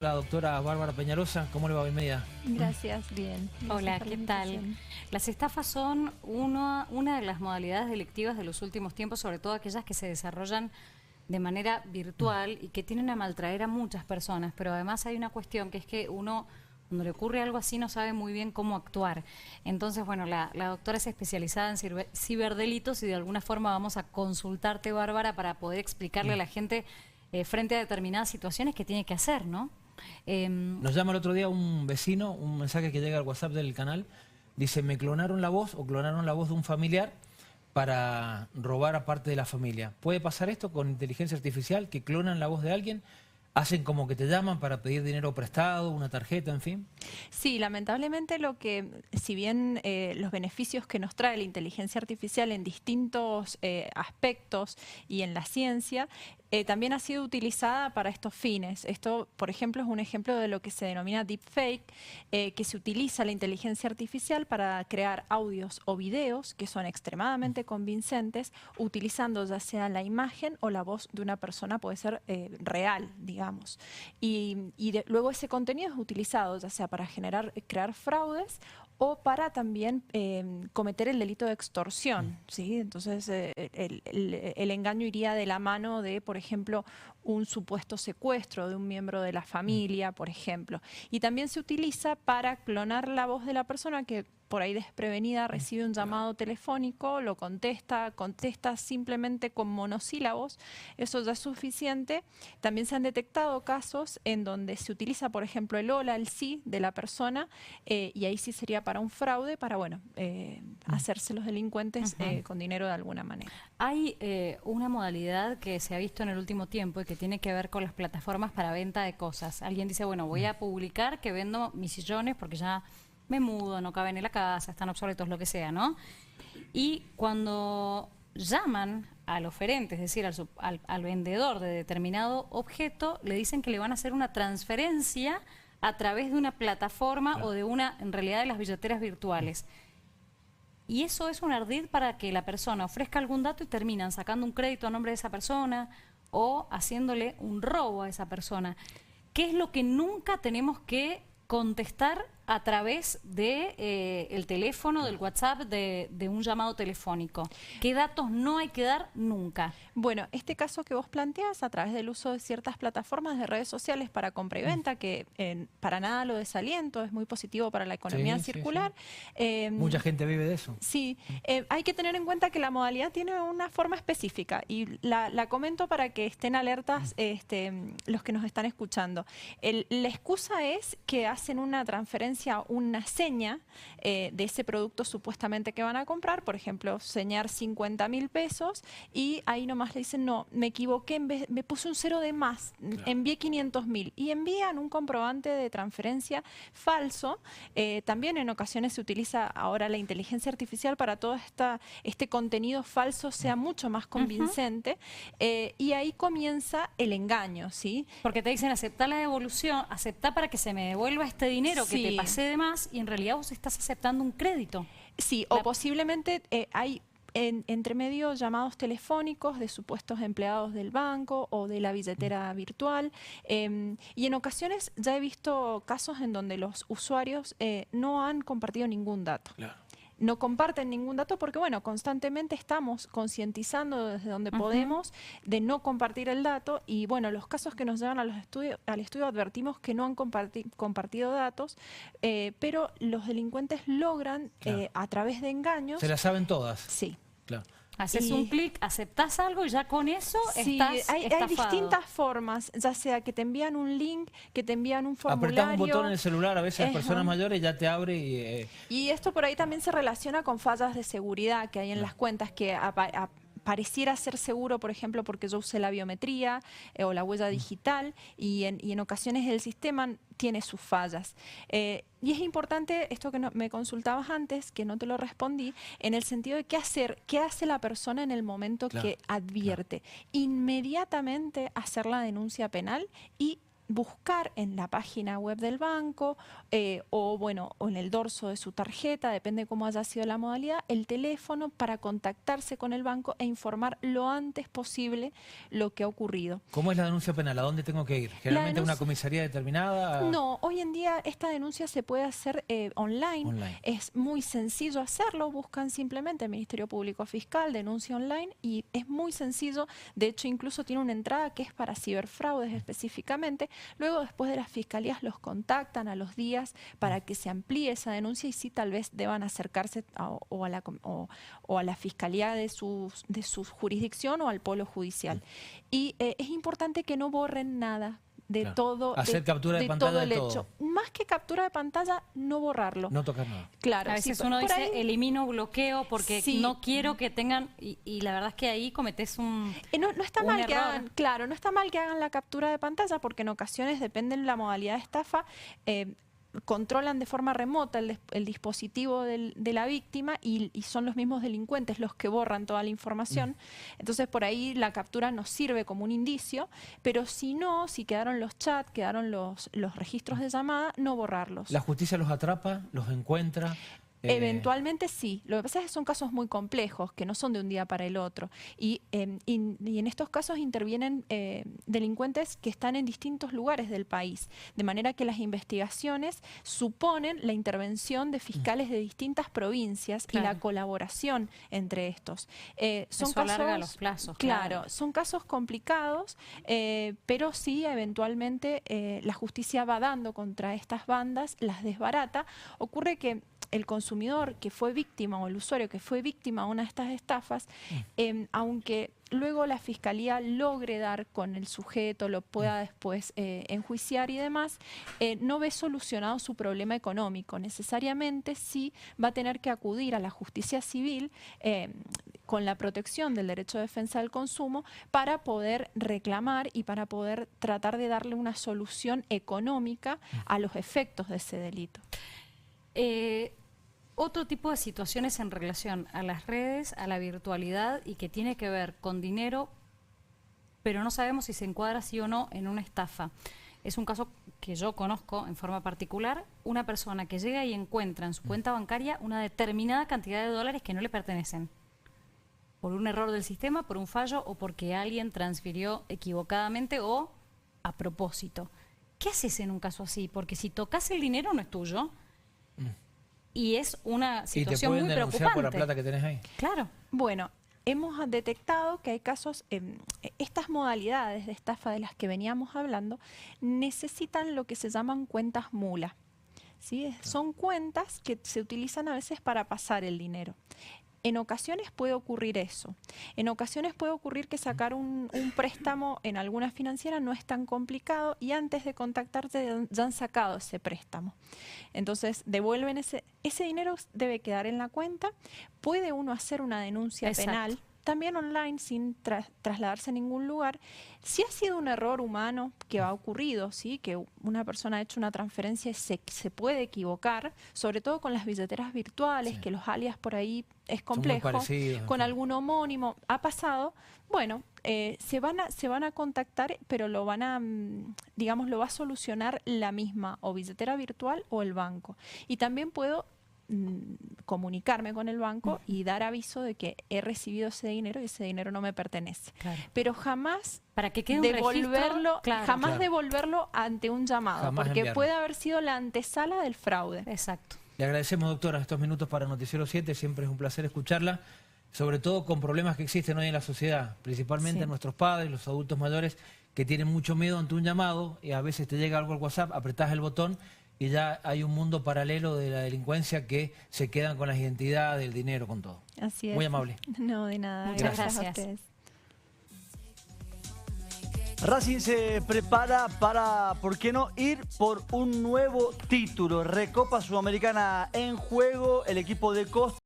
La doctora Bárbara Peñalosa, ¿cómo le va? Bienvenida. Gracias, bien. Gracias Hola, por la ¿qué invitación. tal? Las estafas son una de las modalidades delictivas de los últimos tiempos, sobre todo aquellas que se desarrollan de manera virtual y que tienen a maltraer a muchas personas. Pero además hay una cuestión que es que uno, cuando le ocurre algo así, no sabe muy bien cómo actuar. Entonces, bueno, la doctora es especializada en ciberdelitos y de alguna forma vamos a consultarte, Bárbara, para poder explicarle a la gente frente a determinadas situaciones qué tiene que hacer, ¿no? Nos llama el otro día un vecino, un mensaje que llega al WhatsApp del canal, dice, me clonaron la voz o clonaron la voz de un familiar para robar a parte de la familia. ¿Puede pasar esto con inteligencia artificial, que clonan la voz de alguien, hacen como que te llaman para pedir dinero prestado, una tarjeta, en fin? Sí, lamentablemente si bien los beneficios que nos trae la inteligencia artificial en distintos aspectos y en la ciencia, también ha sido utilizada para estos fines. Esto, por ejemplo, es un ejemplo de lo que se denomina deepfake, que se utiliza la inteligencia artificial para crear audios o videos que son extremadamente convincentes, utilizando ya sea la imagen o la voz de una persona, puede ser real, digamos. Luego ese contenido es utilizado ya sea para crear fraudes o para también cometer el delito de extorsión, ¿sí? Entonces, el engaño iría de la mano de, por ejemplo, un supuesto secuestro de un miembro de la familia, por ejemplo. Y también se utiliza para clonar la voz de la persona que por ahí desprevenida recibe un llamado telefónico, lo contesta simplemente con monosílabos, eso ya es suficiente. También se han detectado casos en donde se utiliza, por ejemplo, el hola, el sí de la persona, y ahí sí sería para un fraude, para, bueno, hacerse los delincuentes con dinero de alguna manera. Hay una modalidad que se ha visto en el último tiempo y que tiene que ver con las plataformas para venta de cosas. Alguien dice, bueno, voy a publicar que vendo mis sillones porque ya me mudo, no caben en la casa, están obsoletos, lo que sea, ¿no? Y cuando llaman al oferente, es decir, al vendedor de determinado objeto, le dicen que le van a hacer una transferencia a través de una plataforma o de en realidad, de las billeteras virtuales. Y eso es un ardid para que la persona ofrezca algún dato y terminan sacando un crédito a nombre de esa persona o haciéndole un robo a esa persona. ¿Qué es lo que nunca tenemos que contestar a través de el teléfono, del WhatsApp, de un llamado telefónico? ¿Qué datos no hay que dar nunca? Bueno, este caso que vos planteas a través del uso de ciertas plataformas de redes sociales para compra y venta, que para nada lo desaliento, es muy positivo para la economía circular. Sí. Mucha gente vive de eso. Sí, hay que tener en cuenta que la modalidad tiene una forma específica y la comento para que estén alertas los que nos están escuchando. La excusa es que hacen una transferencia, una seña de ese producto supuestamente que van a comprar, por ejemplo, señar 50.000 pesos y ahí nomás le dicen, no, me equivoqué, me puse un cero de más, envié 500.000 y envían un comprobante de transferencia falso. También en ocasiones se utiliza ahora la inteligencia artificial para todo este contenido falso sea mucho más convincente, y ahí comienza el engaño, ¿sí? Porque te dicen, aceptá la devolución, aceptá para que se me devuelva este dinero que te pasé de más, y en realidad vos estás aceptando un crédito. Sí, o posiblemente hay entre medio llamados telefónicos de supuestos empleados del banco o de la billetera virtual, y en ocasiones ya he visto casos en donde los usuarios no han compartido ningún dato. Claro. No comparten ningún dato porque, bueno, constantemente estamos concientizando desde donde podemos de no compartir el dato y, bueno, los casos que nos llevan al estudio advertimos que no han compartido datos, pero los delincuentes logran, a través de engaños... Se las saben todas. Sí. Claro. Haces un clic, aceptás algo y ya con eso estás hay distintas formas, ya sea que te envían un link, que te envían un formulario. Apretás un botón en el celular, a veces las personas mayores ya te abre y... Y esto por ahí también se relaciona con fallas de seguridad que hay en las cuentas, que pareciera ser seguro, por ejemplo, porque yo usé la biometría o la huella digital y en ocasiones el sistema tiene sus fallas. Y es importante esto que me consultabas antes, que no te lo respondí, en el sentido de qué hace la persona en el momento que advierte. Inmediatamente hacer la denuncia penal y buscar en la página web del banco o en el dorso de su tarjeta, depende cómo haya sido la modalidad, el teléfono para contactarse con el banco e informar lo antes posible lo que ha ocurrido. ¿Cómo es la denuncia penal? ¿A dónde tengo que ir? ¿Generalmente a una comisaría determinada? No, hoy en día esta denuncia se puede hacer online. Es muy sencillo hacerlo, buscan simplemente el Ministerio Público Fiscal, denuncia online, y es muy sencillo. De hecho, incluso tiene una entrada que es para ciberfraudes específicamente. Luego, después de las fiscalías, los contactan a los días para que se amplíe esa denuncia y sí, tal vez deban acercarse a la fiscalía de su jurisdicción o al polo judicial. Y es importante que no borren nada de todo, hacer captura de pantalla todo el de hecho. Más que captura de pantalla, no borrarlo. No tocar nada. Claro. A veces sí, uno dice ahí, elimino, bloqueo, porque no quiero que tengan, y la verdad es que ahí cometés un no está mal que error. hagan, claro, no está mal que hagan la captura de pantalla, porque en ocasiones, depende de la modalidad de estafa, controlan de forma remota el dispositivo de la víctima y son los mismos delincuentes los que borran toda la información. Entonces, por ahí la captura nos sirve como un indicio, pero si no, si quedaron los chats, quedaron los registros de llamada, no borrarlos. ¿La justicia los atrapa, los encuentra? Eventualmente sí. Lo que pasa es que son casos muy complejos, que no son de un día para el otro. Y en estos casos intervienen delincuentes que están en distintos lugares del país. De manera que las investigaciones suponen la intervención de fiscales de distintas provincias y la colaboración entre estos. Son Eso alarga los plazos. Claro, son casos complicados, pero sí, eventualmente la justicia va dando contra estas bandas, las desbarata. Ocurre que el consumidor que fue víctima o el usuario que fue víctima de una de estas estafas, aunque luego la fiscalía logre dar con el sujeto, lo pueda después enjuiciar y demás, no ve solucionado su problema económico. Necesariamente sí va a tener que acudir a la justicia civil con la protección del derecho de defensa del consumo para poder reclamar y para poder tratar de darle una solución económica a los efectos de ese delito. Otro tipo de situaciones en relación a las redes, a la virtualidad y que tiene que ver con dinero, pero no sabemos si se encuadra sí o no en una estafa. Es un caso que yo conozco en forma particular, una persona que llega y encuentra en su cuenta bancaria una determinada cantidad de dólares que no le pertenecen. Por un error del sistema, por un fallo o porque alguien transfirió equivocadamente o a propósito. ¿Qué haces en un caso así? Porque si tocas el dinero no es tuyo. Y es una situación muy preocupante. ¿Y te pueden denunciar por la plata que tenés ahí? Claro. Bueno, hemos detectado que hay casos, estas modalidades de estafa de las que veníamos hablando, necesitan lo que se llaman cuentas mula. ¿Sí? Son cuentas que se utilizan a veces para pasar el dinero. En ocasiones puede ocurrir eso. En ocasiones puede ocurrir que sacar un préstamo en alguna financiera no es tan complicado y antes de contactarte ya han sacado ese préstamo. Entonces devuelven ese dinero, debe quedar en la cuenta. Puede uno hacer una denuncia penal, también online, sin trasladarse a ningún lugar. Si ha sido un error humano que ha ocurrido, ¿sí? Que una persona ha hecho una transferencia y se puede equivocar, sobre todo con las billeteras virtuales, que los alias por ahí es complejo, con algún homónimo, ha pasado, bueno, se van a contactar, pero lo van a, digamos, lo va a solucionar la misma o billetera virtual o el banco. Y también puedo comunicarme con el banco y dar aviso de que he recibido ese dinero y ese dinero no me pertenece. Pero jamás para que quede devolverlo, devolverlo ante un llamado, porque puede haber sido la antesala del fraude. Exacto. Le agradecemos, doctora, estos minutos para Noticiero 7, siempre es un placer escucharla, sobre todo con problemas que existen hoy en la sociedad, principalmente nuestros padres, los adultos mayores, que tienen mucho miedo ante un llamado y a veces te llega algo al WhatsApp, apretás el botón y ya hay un mundo paralelo de la delincuencia que se quedan con las identidades, el dinero, con todo. Así es. Muy amable. No, de nada. Muchas gracias. A ustedes. Racing se prepara para, ¿por qué no?, ir por un nuevo título. Recopa Sudamericana en juego, el equipo de Costa.